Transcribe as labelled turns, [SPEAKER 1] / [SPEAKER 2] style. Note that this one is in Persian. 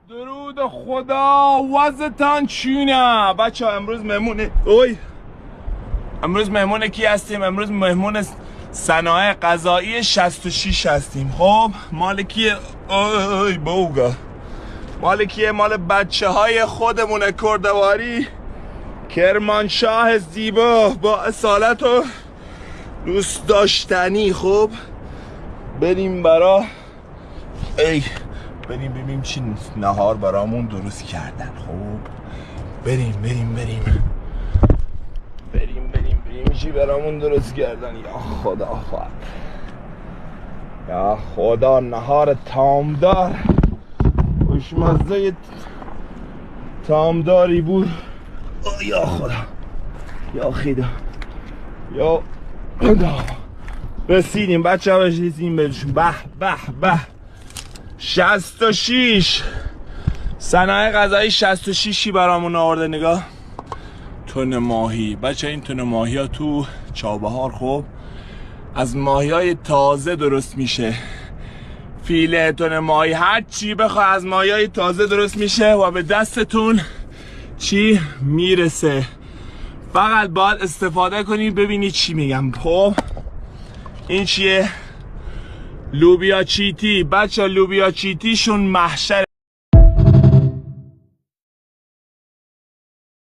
[SPEAKER 1] درود خدا وزتان چونه بچه ها. امروز مهمون کی هستیم؟ امروز مهمون صنایع غذایی 66 هستیم. خب مال کیه؟ مال کیه؟ مال بچه های خودمونه، کردواری کرمانشاه زیبا با اصالت و دوست داشتنی. خب بریم بریم ببینیم چی نهار برامون درست کردن. خب بریم چی برامون درست کردن. یا خدا نهار تامدار خوشمزه تامداری بود. یا خدا یا خدا رسیدیم بچه ها، رسیدیم بهشون. به 66 صنایع غذایی 66 برامون آورده. نگاه، تن ماهی بچه، این تن ماهی ها تو چابهار خب از ماهی های تازه درست میشه. فیله، تن ماهی، هر چی بخواه از ماهی های تازه درست میشه و به دستتون چی میرسه. فقط باید استفاده کنید. ببینید چی میگم. خب این چیه؟ لوبیا چیتی بچه، لوبیا چیتیشون محشر.